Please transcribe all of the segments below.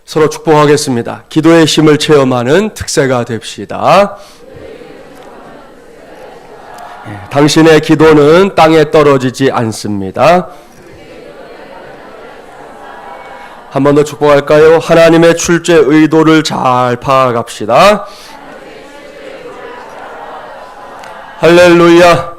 서로 축복하겠습니다. 기도의 힘을 체험하는 특세가 됩시다. 당신의 기도는 땅에 떨어지지 않습니다. 한 번 더 축복할까요? 하나님의 출제 의도를 잘 파악합시다. 할렐루야.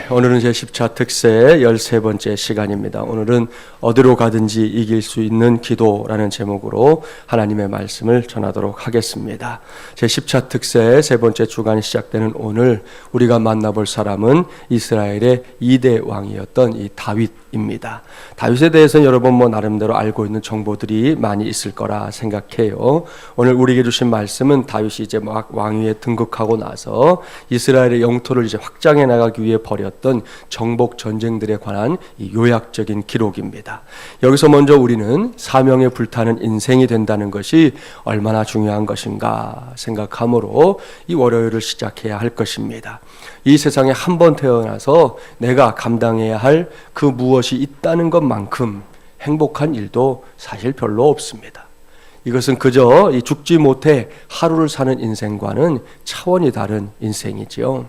오늘은 제10차 특세 13번째 시간입니다. 오늘은 어디로 가든지 이길 수 있는 기도라는 제목으로 하나님의 말씀을 전하도록 하겠습니다. 제10차 특세 세 번째 주간이 시작되는 오늘 우리가 만나볼 사람은 이스라엘의 2대 왕이었던 이 다윗입니다. 다윗에 대해서는 여러분 나름대로 알고 있는 정보들이 많이 있을 거라 생각해요. 오늘 우리에게 주신 말씀은 다윗이 이제 막 왕위에 등극하고 나서 이스라엘의 영토를 이제 확장해 나가기 위해 벌였던 정복 전쟁들에 관한 이 요약적인 기록입니다. 여기서 먼저 우리는 사명에 불타는 인생이 된다는 것이 얼마나 중요한 것인가 생각하므로 이 월요일을 시작해야 할 것입니다. 이 세상에 한 번 태어나서 내가 감당해야 할 그 무엇이 있다는 것만큼 행복한 일도 사실 별로 없습니다. 이것은 그저 이 죽지 못해 하루를 사는 인생과는 차원이 다른 인생이지요.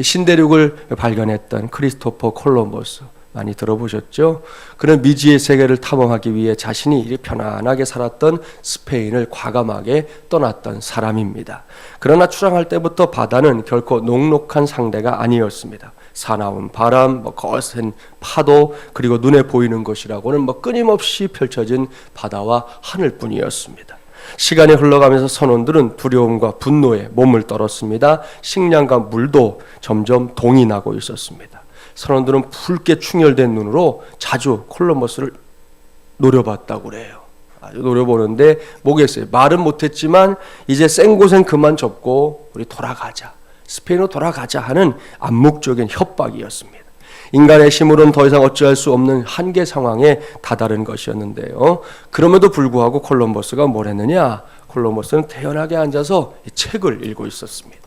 신대륙을 발견했던 크리스토퍼 콜럼버스 많이 들어보셨죠? 그는 미지의 세계를 탐험하기 위해 자신이 편안하게 살았던 스페인을 과감하게 떠났던 사람입니다. 그러나 출항할 때부터 바다는 결코 녹록한 상대가 아니었습니다. 사나운 바람, 거센 파도, 그리고 눈에 보이는 것이라고는 끊임없이 펼쳐진 바다와 하늘뿐이었습니다. 시간이 흘러가면서 선원들은 두려움과 분노에 몸을 떨었습니다. 식량과 물도 점점 동이 나고 있었습니다. 선원들은 붉게 충혈된 눈으로 자주 콜럼버스를 노려봤다고 그래요. 아주 노려보는데 뭐겠어요? 말은 못했지만 이제 생고생 그만 접고 우리 돌아가자, 스페인으로 돌아가자 하는 암묵적인 협박이었습니다. 인간의 힘으로는 더 이상 어찌할 수 없는 한계 상황에 다다른 것이었는데요. 그럼에도 불구하고 콜럼버스가 뭘 했느냐? 콜럼버스는 태연하게 앉아서 이 책을 읽고 있었습니다.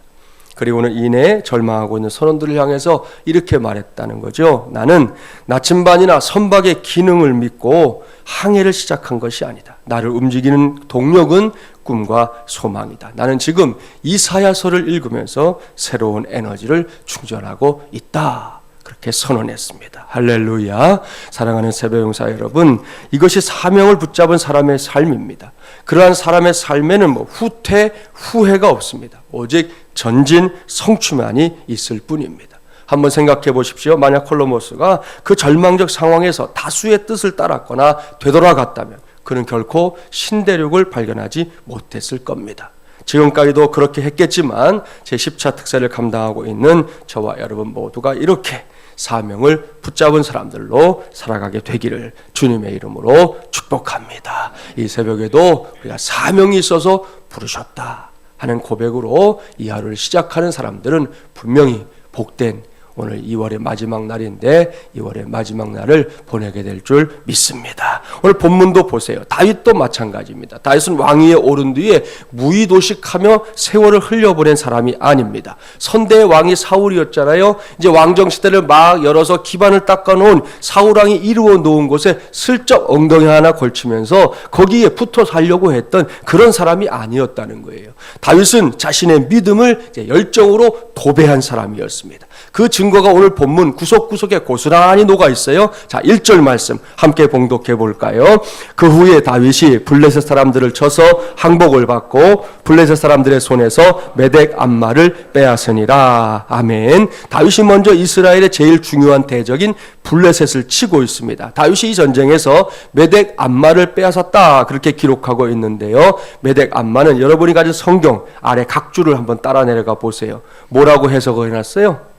그리고는 이내 절망하고 있는 선원들을 향해서 이렇게 말했다는 거죠. 나는 나침반이나 선박의 기능을 믿고 항해를 시작한 것이 아니다. 나를 움직이는 동력은 꿈과 소망이다. 나는 지금 이사야서를 읽으면서 새로운 에너지를 충전하고 있다. 그렇게 선언했습니다. 할렐루야. 사랑하는 새벽용사 여러분, 이것이 사명을 붙잡은 사람의 삶입니다. 그러한 사람의 삶에는 후퇴, 후회가 없습니다. 오직 전진, 성취만이 있을 뿐입니다. 한번 생각해 보십시오. 만약 콜럼버스가 그 절망적 상황에서 다수의 뜻을 따랐거나 되돌아갔다면 그는 결코 신대륙을 발견하지 못했을 겁니다. 지금까지도 그렇게 했겠지만 제10차 특세를 감당하고 있는 저와 여러분 모두가 이렇게 사명을 붙잡은 사람들로 살아가게 되기를 주님의 이름으로 축복합니다. 이 새벽에도 우리가 사명이 있어서 부르셨다 하는 고백으로 이 하루를 시작하는 사람들은 분명히 복된 오늘 2월의 마지막 날인데 2월의 마지막 날을 보내게 될 줄 믿습니다. 오늘 본문도 보세요. 다윗도 마찬가지입니다. 다윗은 왕위에 오른 뒤에 무의도식하며 세월을 흘려보낸 사람이 아닙니다. 선대의 왕이 사울이었잖아요. 이제 왕정시대를 막 열어서 기반을 닦아놓은 사울왕이 이루어 놓은 곳에 슬쩍 엉덩이 하나 걸치면서 거기에 붙어 살려고 했던 그런 사람이 아니었다는 거예요. 다윗은 자신의 믿음을 이제 열정으로 도배한 사람이었습니다. 그 증거가 오늘 본문 구석구석에 고스란히 녹아 있어요. 자, 1절 말씀 함께 봉독해 볼까요? 그 후에 다윗이 블레셋 사람들을 쳐서 항복을 받고 블레셋 사람들의 손에서 메덱 암마를 빼앗으니라. 아멘. 다윗이 먼저 이스라엘의 제일 중요한 대적인 블레셋을 치고 있습니다. 다윗이 이 전쟁에서 메덱 암마를 빼앗았다 그렇게 기록하고 있는데요. 메덱 암마는 여러분이 가진 성경 아래 각 줄을 한번 따라 내려가 보세요. 뭐라고 해석을 해놨어요?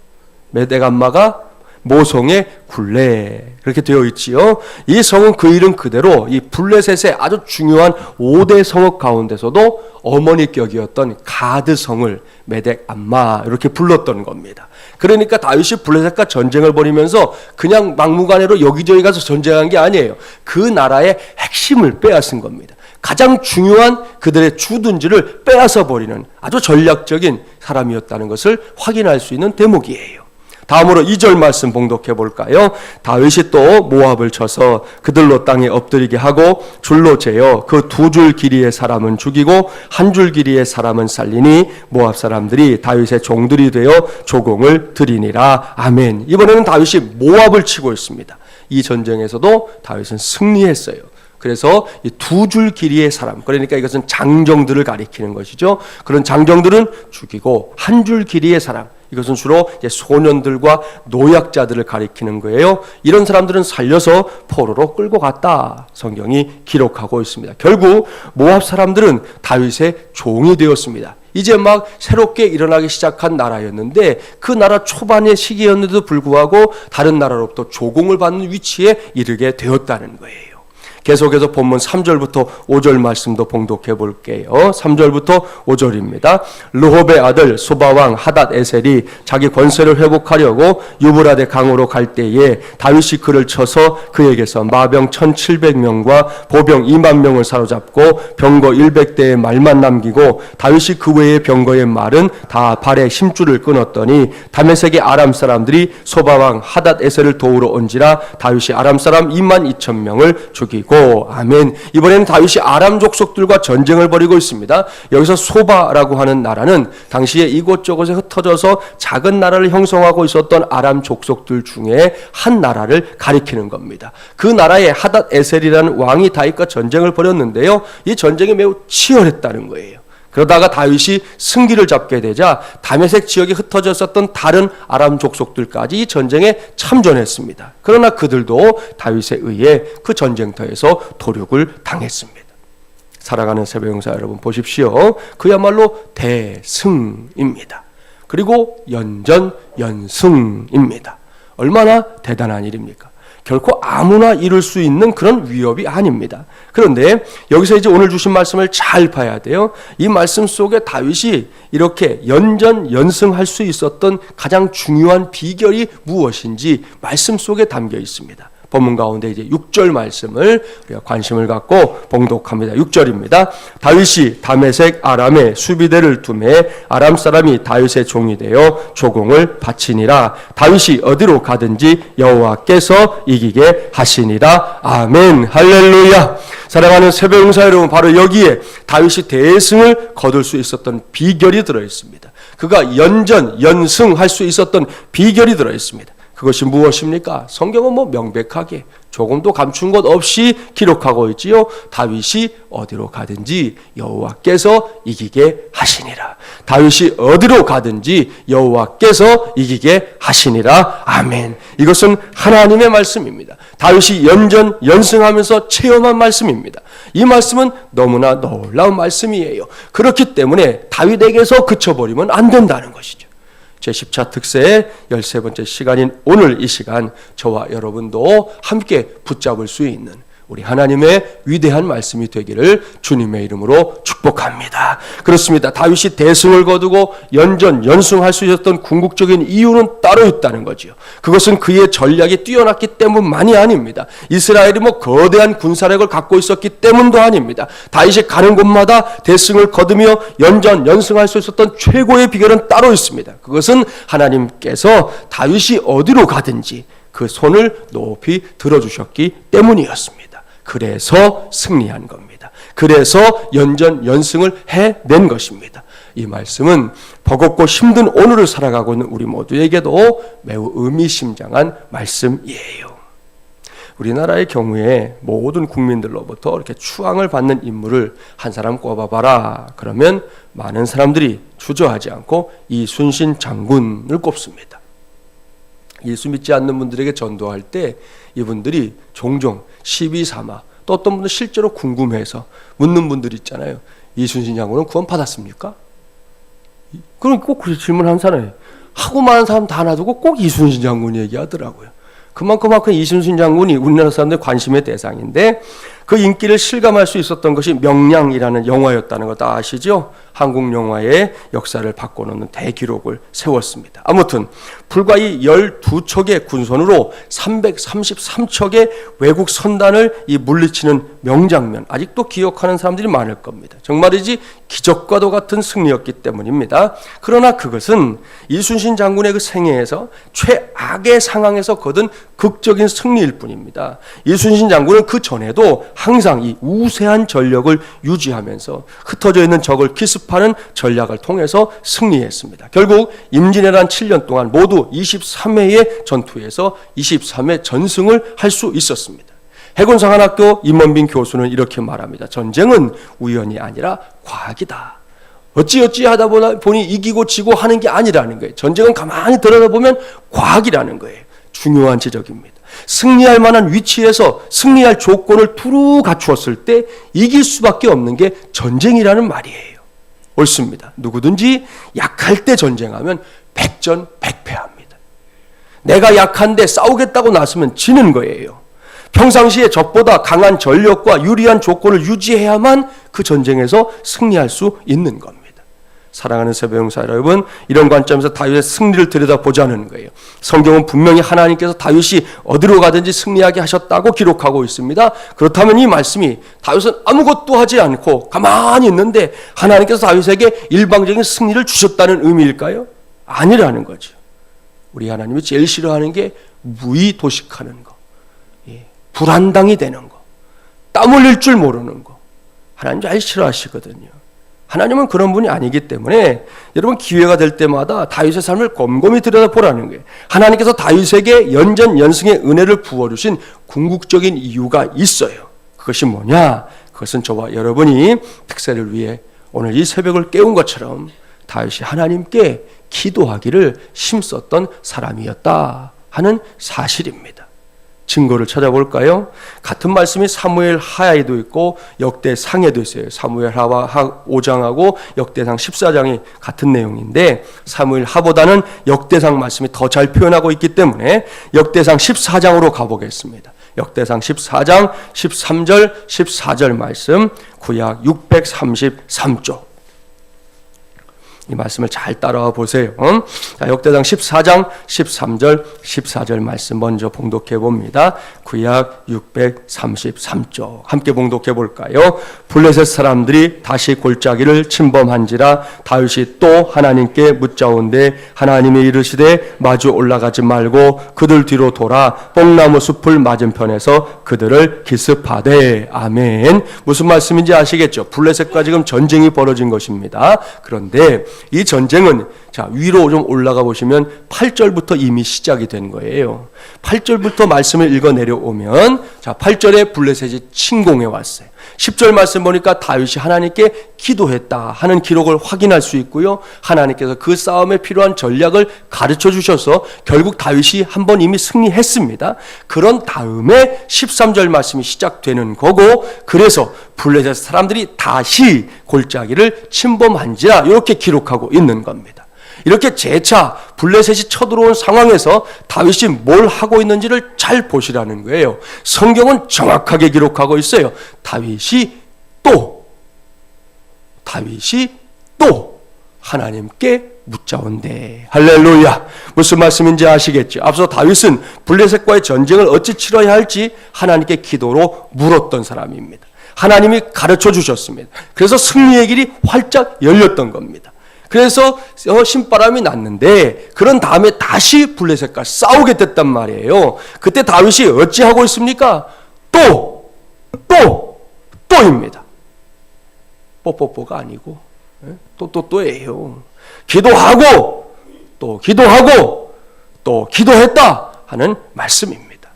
메덱 암마가 모성의 굴레 그렇게 되어 있지요. 이 성은 그 이름 그대로 이 블레셋의 아주 중요한 5대 성읍 가운데서도 어머니격이었던 가드 성을 메덱 암마 이렇게 불렀던 겁니다. 그러니까 다윗이 블레셋과 전쟁을 벌이면서 그냥 막무가내로 여기저기 가서 전쟁한 게 아니에요. 그 나라의 핵심을 빼앗은 겁니다. 가장 중요한 그들의 주둔지를 빼앗아 버리는 아주 전략적인 사람이었다는 것을 확인할 수 있는 대목이에요. 다음으로 2절 말씀 봉독해 볼까요? 다윗이 또 모압을 쳐서 그들로 땅에 엎드리게 하고 줄로 재어 그 2줄 길이의 사람은 죽이고 1줄 길이의 사람은 살리니 모압 사람들이 다윗의 종들이 되어 조공을 드리니라. 아멘. 이번에는 다윗이 모압을 치고 있습니다. 이 전쟁에서도 다윗은 승리했어요. 그래서 이 2줄 길이의 사람, 그러니까 이것은 장정들을 가리키는 것이죠. 그런 장정들은 죽이고 1줄 길이의 사람, 이것은 주로 소년들과 노약자들을 가리키는 거예요. 이런 사람들은 살려서 포로로 끌고 갔다, 성경이 기록하고 있습니다. 결국 모압 사람들은 다윗의 종이 되었습니다. 이제 막 새롭게 일어나기 시작한 나라였는데 그 나라 초반의 시기였는데도 불구하고 다른 나라로부터 조공을 받는 위치에 이르게 되었다는 거예요. 계속해서 본문 3절부터 5절 말씀도 봉독해 볼게요. 3절부터 5절입니다. 르홉의 아들 소바왕 하닷 에셀이 자기 권세를 회복하려고 유브라데 강으로 갈 때에 다윗이 그를 쳐서 그에게서 마병 1700명과 보병 2만 명을 사로잡고 병거 100대의 말만 남기고 다윗이 그 외의 병거의 말은 다 발에 힘줄을 끊었더니 다메섹의 아람 사람들이 소바왕 하닷 에셀을 도우러 온지라 다윗이 아람 사람 2만 2천 명을 죽이고. 아멘. 이번에는 다윗이 아람 족속들과 전쟁을 벌이고 있습니다. 여기서 소바라고 하는 나라는 당시에 이곳저곳에 흩어져서 작은 나라를 형성하고 있었던 아람 족속들 중에 한 나라를 가리키는 겁니다. 그 나라에 하닷 에셀이라는 왕이 다윗과 전쟁을 벌였는데요. 이 전쟁이 매우 치열했다는 거예요. 그러다가 다윗이 승기를 잡게 되자 다메섹 지역에 흩어져 있었던 다른 아람 족속들까지 이 전쟁에 참전했습니다. 그러나 그들도 다윗에 의해 그 전쟁터에서 도륙을 당했습니다. 살아가는 새벽용사 여러분 보십시오. 그야말로 대승입니다. 그리고 연전연승입니다. 얼마나 대단한 일입니까? 결코 아무나 이룰 수 있는 그런 위협이 아닙니다. 그런데 여기서 이제 오늘 주신 말씀을 잘 봐야 돼요. 이 말씀 속에 다윗이 이렇게 연전연승할 수 있었던 가장 중요한 비결이 무엇인지 말씀 속에 담겨 있습니다. 본문 가운데 이제 6절 말씀을 우리가 관심을 갖고 봉독합니다. 6절입니다. 다윗이 다메섹 아람에 수비대를 두매 아람 사람이 다윗의 종이 되어 조공을 바치니라. 다윗이 어디로 가든지 여호와께서 이기게 하시니라. 아멘. 할렐루야. 사랑하는 새벽용사 여러분, 바로 여기에 다윗이 대승을 거둘 수 있었던 비결이 들어있습니다. 그가 연전연승할 수 있었던 비결이 들어있습니다. 그것이 무엇입니까? 성경은 명백하게 조금도 감춘 것 없이 기록하고 있지요. 다윗이 어디로 가든지 여호와께서 이기게 하시니라. 다윗이 어디로 가든지 여호와께서 이기게 하시니라. 아멘. 이것은 하나님의 말씀입니다. 다윗이 연전연승하면서 체험한 말씀입니다. 이 말씀은 너무나 놀라운 말씀이에요. 그렇기 때문에 다윗에게서 그쳐버리면 안 된다는 것이죠. 제10차 특세의 13번째 시간인 오늘 이 시간, 저와 여러분도 함께 붙잡을 수 있는 우리 하나님의 위대한 말씀이 되기를 주님의 이름으로 축복합니다. 그렇습니다. 다윗이 대승을 거두고 연전연승할 수 있었던 궁극적인 이유는 따로 있다는 거지요. 그것은 그의 전략이 뛰어났기 때문만이 아닙니다. 이스라엘이 거대한 군사력을 갖고 있었기 때문도 아닙니다. 다윗이 가는 곳마다 대승을 거두며 연전연승할 수 있었던 최고의 비결은 따로 있습니다. 그것은 하나님께서 다윗이 어디로 가든지 그 손을 높이 들어주셨기 때문이었습니다. 그래서 승리한 겁니다. 그래서 연전연승을 해낸 것입니다. 이 말씀은 버겁고 힘든 오늘을 살아가고 있는 우리 모두에게도 매우 의미심장한 말씀이에요. 우리나라의 경우에 모든 국민들로부터 이렇게 추앙을 받는 인물을 한 사람 꼽아봐라 그러면 많은 사람들이 주저하지 않고 이순신 장군을 꼽습니다. 예수 믿지 않는 분들에게 전도할 때 이분들이 종종 시비 삼아, 또 어떤 분은 실제로 궁금해서 묻는 분들 있잖아요. 이순신 장군은 구원 받았습니까? 그럼 꼭 그 질문한 사람이 하고 많은 사람 다 놔두고 꼭 이순신 장군 얘기하더라고요. 그만큼 이순신 장군이 우리나라 사람들의 관심의 대상인데, 그 인기를 실감할 수 있었던 것이 명량이라는 영화였다는 거 다 아시죠? 한국 영화의 역사를 바꿔놓는 대기록을 세웠습니다. 아무튼 불과 이 12척의 군선으로 333척의 외국 선단을 이 물리치는 명장면, 아직도 기억하는 사람들이 많을 겁니다. 정말이지 기적과도 같은 승리였기 때문입니다. 그러나 그것은 이순신 장군의 그 생애에서 최악의 상황에서 거둔 극적인 승리일 뿐입니다. 이순신 장군은 그 전에도 항상 이 우세한 전력을 유지하면서 흩어져 있는 적을 기습하는 전략을 통해서 승리했습니다. 결국 임진왜란 7년 동안 모두 23회의 전투에서 23회 전승을 할 수 있었습니다. 해군사관학교 임원빈 교수는 이렇게 말합니다. 전쟁은 우연이 아니라 과학이다. 어찌어찌 하다 보니 이기고 지고 하는 게 아니라는 거예요. 전쟁은 가만히 들여다보면 과학이라는 거예요. 중요한 지적입니다. 승리할 만한 위치에서 승리할 조건을 두루 갖추었을 때 이길 수밖에 없는 게 전쟁이라는 말이에요. 옳습니다. 누구든지 약할 때 전쟁하면 백전백패합니다. 내가 약한데 싸우겠다고 나서면 지는 거예요. 평상시에 적보다 강한 전력과 유리한 조건을 유지해야만 그 전쟁에서 승리할 수 있는 겁니다. 사랑하는 새벽용사 여러분, 이런 관점에서 다윗의 승리를 들여다보자는 거예요. 성경은 분명히 하나님께서 다윗이 어디로 가든지 승리하게 하셨다고 기록하고 있습니다. 그렇다면 이 말씀이 다윗은 아무것도 하지 않고 가만히 있는데 하나님께서 다윗에게 일방적인 승리를 주셨다는 의미일까요? 아니라는 거죠. 우리 하나님이 제일 싫어하는 게 무의도식하는 거, 불안당이 되는 거, 땀 흘릴 줄 모르는 거. 하나님 제일 싫어하시거든요. 하나님은 그런 분이 아니기 때문에 여러분 기회가 될 때마다 다윗의 삶을 곰곰이 들여다보라는 거예요. 하나님께서 다윗에게 연전연승의 은혜를 부어주신 궁극적인 이유가 있어요. 그것이 뭐냐? 그것은 저와 여러분이 특세를 위해 오늘 이 새벽을 깨운 것처럼 다윗이 하나님께 기도하기를 힘썼던 사람이었다 하는 사실입니다. 증거를 찾아볼까요? 같은 말씀이 사무엘 하에도 있고 역대상에도 있어요. 사무엘 하와 5장하고 역대상 14장이 같은 내용인데 사무엘 하보다는 역대상 말씀이 더 잘 표현하고 있기 때문에 역대상 14장으로 가보겠습니다. 역대상 14장 13절 14절 말씀, 구약 633쪽. 이 말씀을 잘 따라와 보세요. 자, 역대상 14장 13절 14절 말씀 먼저 봉독해 봅니다. 구약 633쪽 함께 봉독해 볼까요? 블레셋 사람들이 다시 골짜기를 침범한지라 다윗이 또 하나님께 묻자온데 하나님이 이르시되 마주 올라가지 말고 그들 뒤로 돌아 뽕나무 숲을 맞은편에서 그들을 기습하되. 아멘. 무슨 말씀인지 아시겠죠? 블레셋과 지금 전쟁이 벌어진 것입니다. 그런데 이 전쟁은 자 위로 좀 올라가 보시면 8절부터 이미 시작이 된 거예요. 8절부터 말씀을 읽어 내려오면 자 8절에 블레셋이 침공해 왔어요. 10절 말씀 보니까 다윗이 하나님께 기도했다 하는 기록을 확인할 수 있고요. 하나님께서 그 싸움에 필요한 전략을 가르쳐 주셔서 결국 다윗이 한 번 이미 승리했습니다. 그런 다음에 13절 말씀이 시작되는 거고, 그래서 블레셋 사람들이 다시 골짜기를 침범한지라 이렇게 기록하고 있는 겁니다. 이렇게 재차 블레셋이 쳐들어온 상황에서 다윗이 뭘 하고 있는지를 잘 보시라는 거예요. 성경은 정확하게 기록하고 있어요. 다윗이 또 하나님께 묻자온대. 할렐루야. 무슨 말씀인지 아시겠죠? 앞서 다윗은 블레셋과의 전쟁을 어찌 치러야 할지 하나님께 기도로 물었던 사람입니다. 하나님이 가르쳐 주셨습니다. 그래서 승리의 길이 활짝 열렸던 겁니다. 그래서 신바람이 났는데 그런 다음에 다시 블레셋과 싸우게 됐단 말이에요. 그때 다윗이 어찌하고 있습니까? 또입니다. 뽀뽀뽀가 아니고 또예요. 기도하고 또 기도했다 하는 말씀입니다.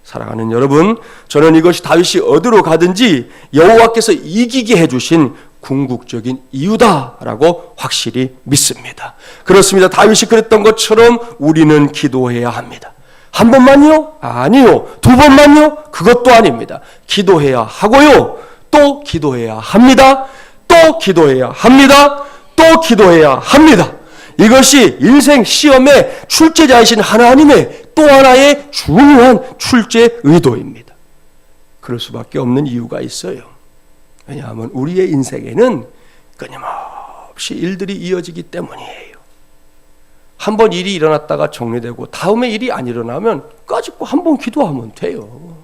사랑하는 여러분, 저는 이것이 다윗이 어디로 가든지 여호와께서 이기게 해주신 궁극적인 이유다라고 확실히 믿습니다. 그렇습니다. 다윗이 그랬던 것처럼 우리는 기도해야 합니다. 한 번만요? 아니요. 두 번만요? 그것도 아닙니다. 기도해야 하고요. 또 기도해야 합니다. 또 기도해야 합니다. 또 기도해야 합니다. 이것이 인생 시험의 출제자이신 하나님의 또 하나의 중요한 출제 의도입니다. 그럴 수밖에 없는 이유가 있어요. 왜냐하면 우리의 인생에는 끊임없이 일들이 이어지기 때문이에요. 한번 일이 일어났다가 정리되고 다음에 일이 안 일어나면 까짓거 한번 기도하면 돼요.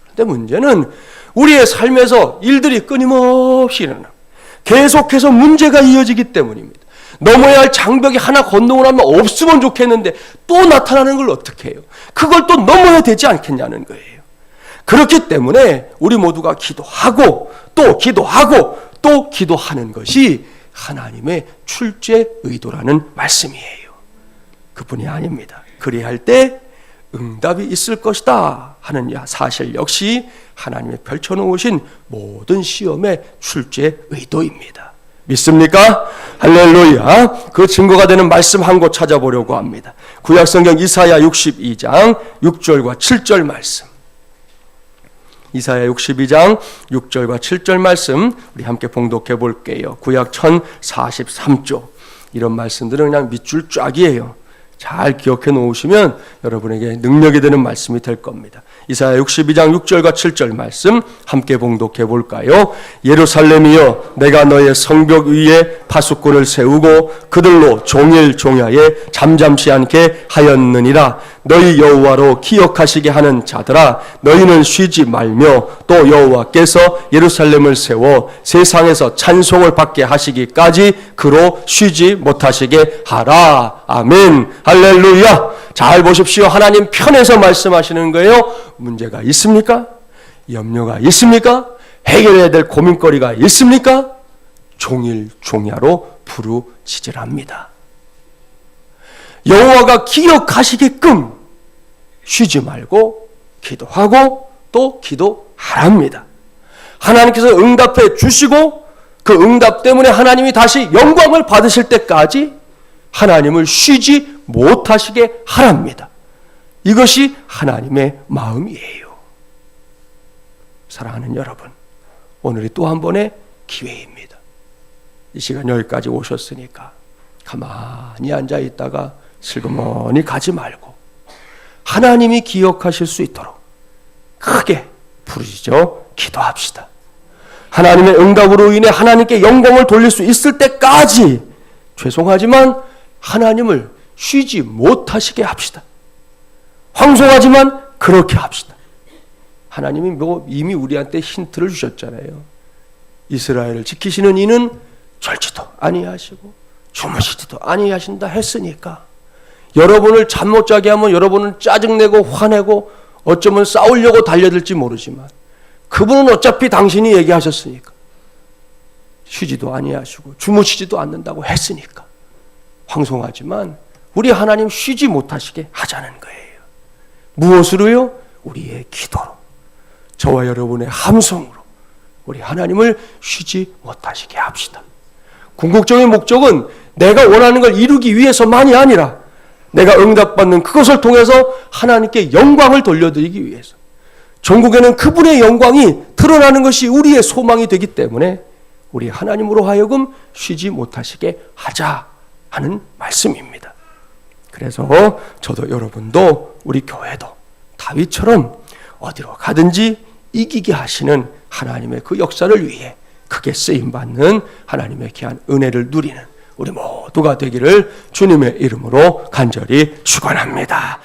그런데 문제는 우리의 삶에서 일들이 끊임없이 일어나 계속해서 문제가 이어지기 때문입니다. 넘어야 할 장벽이 하나 건너고 나면 없으면 좋겠는데 또 나타나는 걸 어떻게 해요? 그걸 또 넘어야 되지 않겠냐는 거예요. 그렇기 때문에 우리 모두가 기도하고 또 기도하고 또 기도하는 것이 하나님의 출제 의도라는 말씀이에요. 그뿐이 아닙니다. 그리할 때 응답이 있을 것이다 하는 사실 역시 하나님의 펼쳐놓으신 모든 시험의 출제 의도입니다. 믿습니까? 할렐루야. 그 증거가 되는 말씀 한 곳 찾아보려고 합니다. 구약성경 이사야 62장 6절과 7절 말씀. 이사야 62장 6절과 7절 말씀 우리 함께 봉독해 볼게요. 구약 1043조. 이런 말씀들은 그냥 밑줄 쫙이에요. 잘 기억해 놓으시면 여러분에게 능력이 되는 말씀이 될 겁니다. 이사야 62장 6절과 7절 말씀 함께 봉독해 볼까요? 예루살렘이여 내가 너의 성벽 위에 파수꾼을 세우고 그들로 종일 종야에 잠잠치 않게 하였느니라. 너희 여호와로 기억하시게 하는 자들아 너희는 쉬지 말며 또 여호와께서 예루살렘을 세워 세상에서 찬송을 받게 하시기까지 그로 쉬지 못하시게 하라. 아멘. 할렐루야. 잘 보십시오. 하나님 편에서 말씀하시는 거예요. 문제가 있습니까? 염려가 있습니까? 해결해야 될 고민거리가 있습니까? 종일 종야로 부르짖으랍니다. 여호와가 기억하시게끔 쉬지 말고 기도하고 또 기도하랍니다. 하나님께서 응답해 주시고 그 응답 때문에 하나님이 다시 영광을 받으실 때까지 하나님을 쉬지 못하시게 하랍니다. 이것이 하나님의 마음이에요. 사랑하는 여러분, 오늘이 또 한 번의 기회입니다. 이 시간 여기까지 오셨으니까 가만히 앉아 있다가 슬그머니 가지 말고 하나님이 기억하실 수 있도록 크게 부르짖어 기도합시다. 하나님의 응답으로 인해 하나님께 영광을 돌릴 수 있을 때까지 죄송하지만 하나님을 쉬지 못하시게 합시다. 황송하지만 그렇게 합시다. 하나님이 이미 우리한테 힌트를 주셨잖아요. 이스라엘을 지키시는 이는 졸지도 아니하시고 주무시지도 아니하신다 했으니까 여러분을 잠 못 자게 하면 여러분은 짜증내고 화내고 어쩌면 싸우려고 달려들지 모르지만 그분은 어차피 당신이 얘기하셨으니까 쉬지도 아니하시고 주무시지도 않는다고 했으니까 황송하지만 우리 하나님 쉬지 못하시게 하자는 거예요. 무엇으로요? 우리의 기도로, 저와 여러분의 함성으로 우리 하나님을 쉬지 못하시게 합시다. 궁극적인 목적은 내가 원하는 걸 이루기 위해서만이 아니라 내가 응답받는 그것을 통해서 하나님께 영광을 돌려드리기 위해서, 전국에는 그분의 영광이 드러나는 것이 우리의 소망이 되기 때문에 우리 하나님으로 하여금 쉬지 못하시게 하자 하는 말씀입니다. 그래서 저도 여러분도 우리 교회도 다윗처럼 어디로 가든지 이기게 하시는 하나님의 그 역사를 위해 크게 쓰임받는 하나님의 귀한 은혜를 누리는 우리 모두가 되기를 주님의 이름으로 간절히 축원합니다.